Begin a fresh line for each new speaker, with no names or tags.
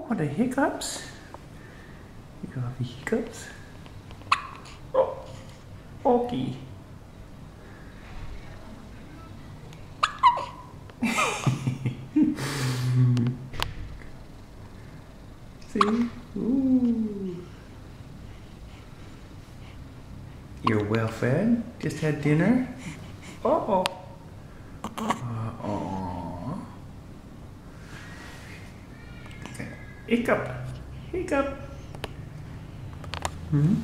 what the hiccups? You have the hiccups? Oh, okay. See? Ooh. You're well fed? Just had dinner? Uh-oh. Uh-oh. Hiccup. Hiccup. Hmm?